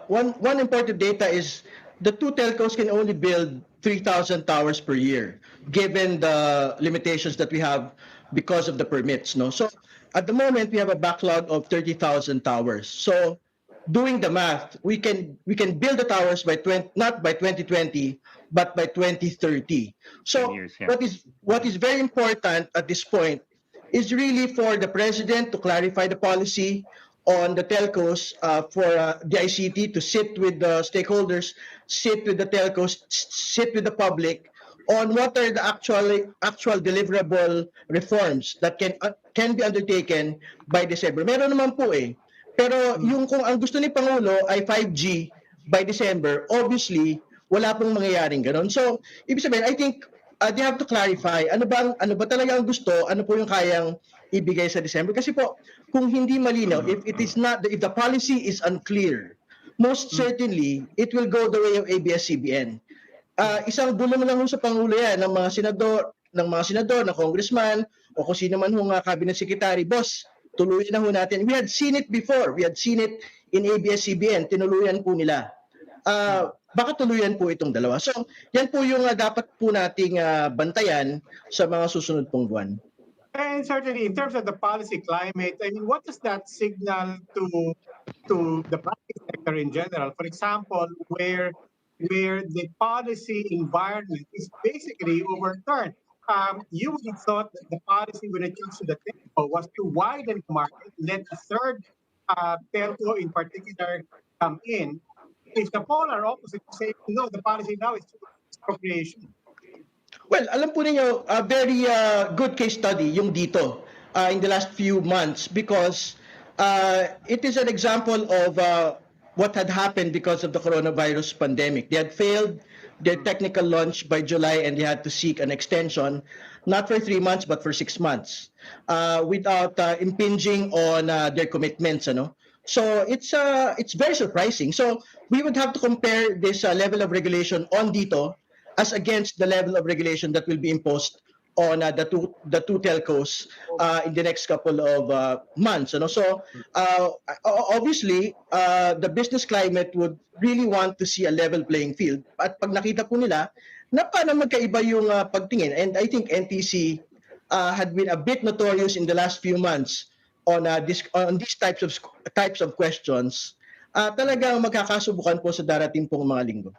One important data is the two telcos can only build 3,000 towers per year, given the limitations that we have because of the permits. No, so at the moment we have a backlog of 30,000 towers. So doing the math, we can build the towers by not by 2020, but by 2030. So years, yeah. what is very important at this point is really for the president to clarify the policy on the telcos, for the ICT to sit with the stakeholders, sit with the telcos, sit with the public on what are the actual deliverable reforms that can be undertaken by December. Meron naman po eh. Pero yung kung ang gusto ni Pangulo ay 5G by December, obviously wala pong mangyayaring ganoon. So, ibig sabihin, I think they have to clarify ano ba talaga ang gusto, ano po yung kayang ibigay sa December, kasi po kung hindi malinaw, if the policy is unclear, most certainly it will go the way of ABS-CBN. Isang bulong lang sa Pangulo yan ng mga senador, ng congressman o kung sino man hong cabinet secretary, boss, tuluyan na ho natin. We had seen it before. We had seen it in ABS-CBN. Tinuluyan po nila. Baka tuluyan po itong dalawa. So, yan po yung dapat po nating bantayan sa mga susunod pong buwan. And certainly, in terms of the policy climate, I mean, what does that signal to the private sector in general? For example, where the policy environment is basically overturned. You would have thought that the policy when it comes to the telco was to widen the market, let a third telco in particular come in. If the polar opposite say no, the policy now is expropriation. Well, alam po ninyo, a very good case study yung dito in the last few months, because it is an example of what had happened because of the coronavirus pandemic. They had failed their technical launch by July and they had to seek an extension, not for 3 months but for 6 months, without impinging on their commitments. So it's very surprising. So we would have to compare this level of regulation on dito as against the level of regulation that will be imposed on the two telcos in the next couple of months. So obviously, the business climate would really want to see a level playing field. At pag nakita po nila na paano magkaiba yung pagtingin, and I think NTC had been a bit notorious in the last few months on these types of questions, talagang magkakasubukan po sa darating pong mga linggo.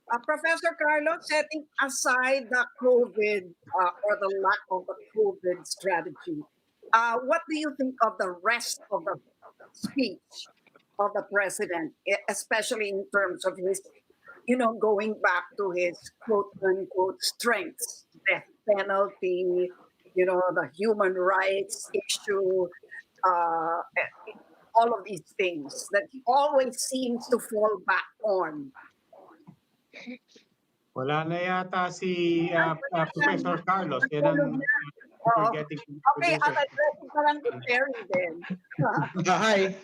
Professor Carlos, setting aside the COVID or the lack of the COVID strategy, what do you think of the rest of the speech of the president, especially in terms of his, going back to his quote-unquote strengths, death penalty, the human rights issue, all of these things that he always seems to fall back on? Wala na yata si Professor Carlos. Yan ang getting to the Okay, producer. I'll address it pa lang to Terry then. Hi.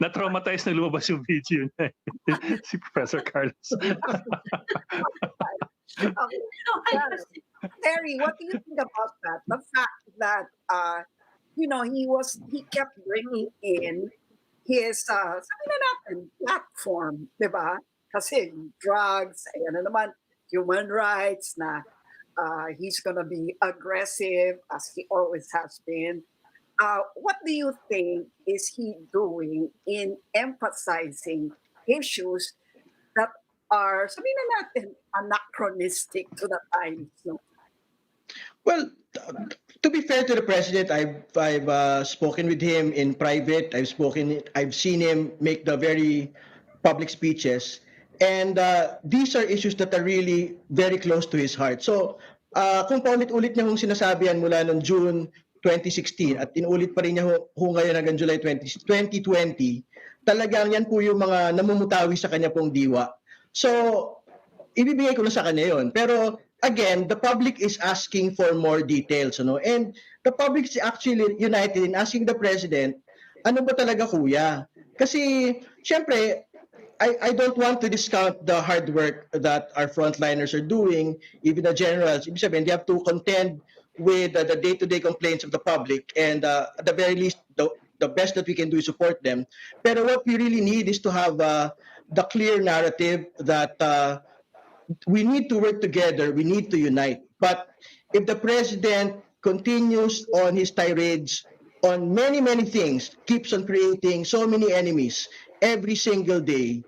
Na-traumatize na lumabas yung video niya. Si Professor Carlos. Okay. Terry, what do you think about that? The fact that he kept bringing in his sabi na natin, platform, di ba? Kasi drugs, ayan na naman, human rights, na he's gonna be aggressive as he always has been. what do you think is he doing in emphasizing issues that are, sabihin na natin, anachronistic to the times? No? Well, to be fair to the president, I've spoken with him in private. I've seen him make the very public speeches, and these are issues that are really very close to his heart. So, kung paulit-ulit niya hong sinasabi yan mula noong June 2016 at inulit pa rin niya ho ngayon hanggang July 2020, talagang yan po yung mga namumutawi sa kanya pong diwa. So, ibibigay ko na sa kanya yon. Pero again, the public is asking for more details, and the public is actually united in asking the president, ano ba talaga kuya? Kasi syempre, I don't want to discount the hard work that our frontliners are doing, even the generals. Ibig sabihin, they have to contend with the day-to-day complaints of the public, and at the very least, the best that we can do is support them. Pero what we really need is to have the clear narrative that we need to work together, we need to unite. But if the president continues on his tirades on many, many things, keeps on creating so many enemies every single day,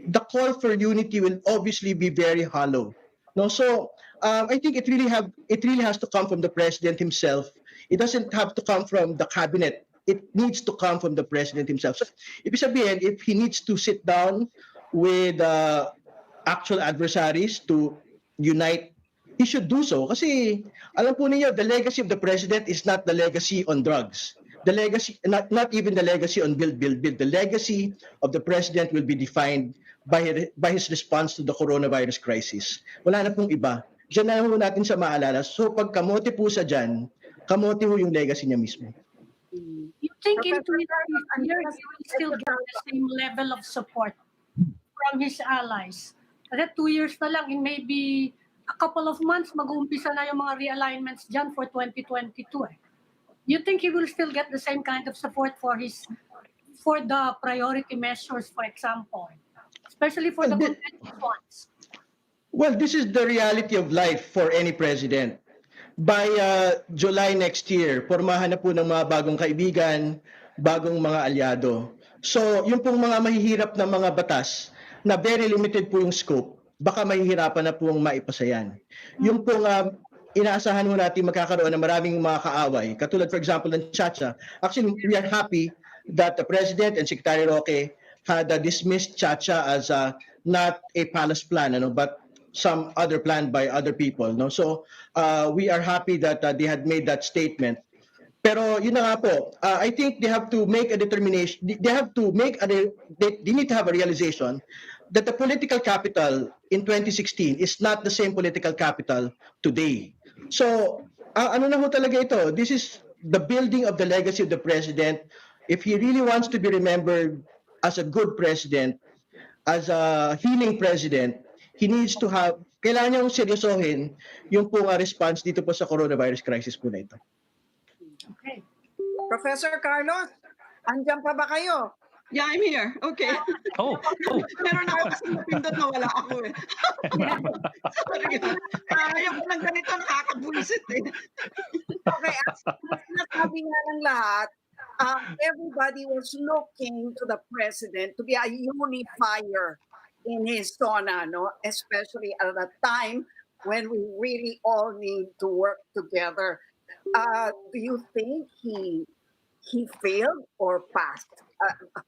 the call for unity will obviously be very hollow. No, so I think it really has to come from the president himself. It doesn't have to come from the cabinet. It needs to come from the president himself. So, ibig sabihin, if he needs to sit down with actual adversaries to unite, he should do so. Kasi alam po niyo, the legacy of the president is not the legacy on drugs. The legacy, not even the legacy on build. The legacy of the president will be defined by his response to the coronavirus crisis. Wala na pong iba. Diyan na ho natin sa maalala. So pag kamote po sa dyan, kamote ho yung legacy niya mismo. You think in 2 years, he will still get the same level of support from his allies? Kasi 2 years na lang, in maybe a couple of months, mag-uumpisa na yung mga realignments dyan for 2022 eh. You think he will still get the same kind of support for the priority measures, for example, especially for the competitive ones? Well, this is the reality of life for any president. By July next year, pormahan na po ng mga bagong kaibigan, bagong mga alyado. So, yung pong mga mahihirap na mga batas na very limited po yung scope, baka mahihirapan na pong maipasa yan. Yung pong inaasahan mo natin magkakaroon ng maraming mga kaaway, katulad for example ng Chacha. Actually, we are happy that the President and Secretary Roque had dismissed Chacha as not a palace plan, but some other plan by other people. No? So we are happy that they had made that statement. Pero yun na nga po, I think they have to make a determination, they need to have a realization that the political capital in 2016 is not the same political capital today. So, ano na ho talaga ito? This is the building of the legacy of the president. If he really wants to be remembered as a good president, as a healing president, he needs to have, kailangan niyang seryosohin yung pong response dito po sa coronavirus crisis po na ito. Okay. Professor Carlos, andyan pa ba kayo? Yeah, I'm here. Okay. Oh. Meron ako kasi napindot na wala ako eh. Sorry. Ayaw ko ng ganito, nakakabuisit eh. Okay, as sinasabi nga ng lahat, everybody was looking to the president to be a unifier in his SONA, no? Especially at a time when we really all need to work together. Do you think he failed or passed?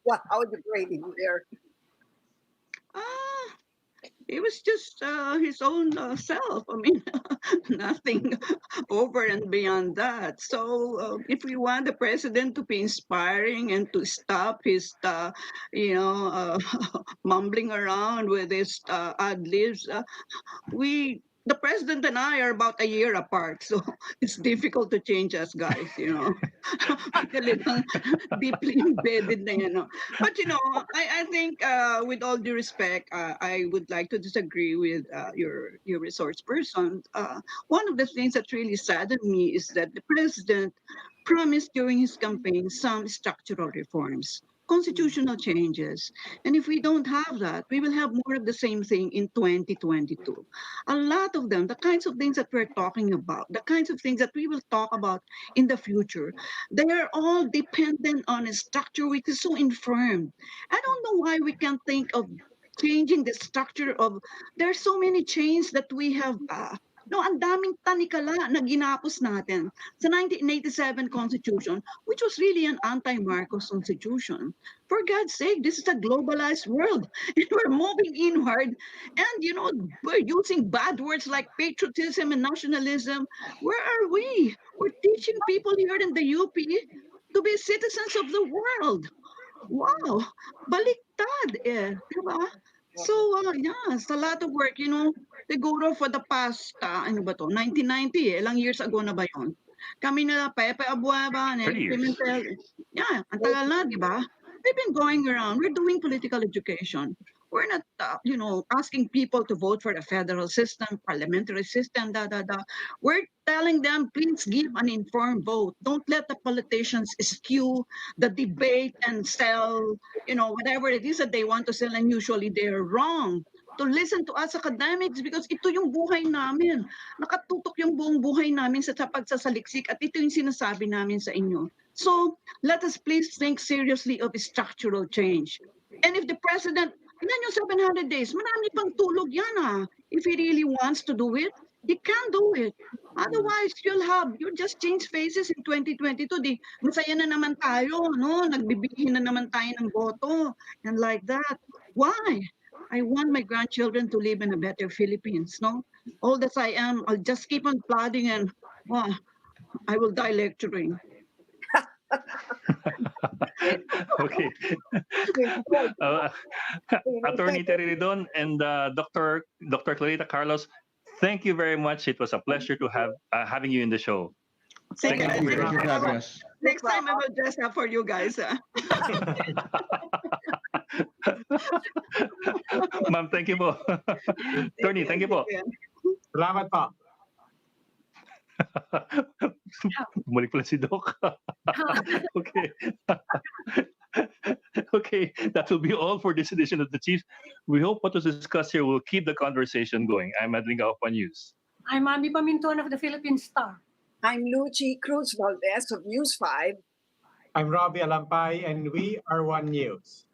How would you grade him there? It was just his own self. I mean, nothing over and beyond that. So if we want the president to be inspiring and to stop his, mumbling around with his ad libs, the president and I are about a year apart, so it's difficult to change us, guys. Deeply embedded na. But I think, with all due respect, I would like to disagree with your resource person. One of the things that really saddened me is that the president promised during his campaign some structural reforms. constitutional changes. And if we don't have that, we will have more of the same thing in 2022. A lot of them, the kinds of things that we're talking about, the kinds of things that we will talk about in the future, they are all dependent on a structure which is so infirm. I don't know why we can't think of changing the structure of, there are so many chains that we have no, ang daming tanikala na ginapos natin sa 1987 Constitution, which was really an anti-Marcos Constitution. For God's sake, this is a globalized world, and we're moving inward, and we're using bad words like patriotism and nationalism. Where are we? We're teaching people here in the UP to be citizens of the world. Wow, baliktad eh, diba? So, yeah, it's a lot of work, siguro for the past, 1990 ilang years ago na ba yun? Kami nila Pepe Abueva, Nelly 30 years. Pimentel, yeah, ang tagal na, di ba? We've been going around, we're doing political education. We're not, asking people to vote for the federal system, parliamentary system, We're telling them, please give an informed vote. Don't let the politicians skew the debate and sell, whatever it is that they want to sell, and usually they're wrong. To listen to us academics because ito yung buhay namin. Nakatutok yung buong buhay namin sa pagsasaliksik at ito yung sinasabi namin sa inyo. So, let us please think seriously of structural change. And if the president, yan yung 700 days, marami pang tulog yan If he really wants to do it, he can do it. Otherwise, you'll just change faces in 2022. Di, masaya na naman tayo, no? Nagbibihin na naman tayo ng boto. And like that. Why? I want my grandchildren to live in a better Philippines, no? Old as I am, I'll just keep on plodding and, I will die lecturing. Okay. Attorney Terry Ridon and Dr. Clarita Carlos, thank you very much. It was a pleasure to have having you in the show. Thank you. Thank you for having us. Next time I will dress up for you guys. Ma'am, thank you po. Attorney, thank you po. Salamat po. Bumalik pala si Doc. Okay. Okay, that will be all for this edition of the Chiefs. We hope what was discussed here will keep the conversation going. I'm Adling Gaupa News. I'm Ami Pamintuan of the Philippine Star. I'm Lucy Cruz Valdez of News 5. I'm Robbie Alampay, and we are One News.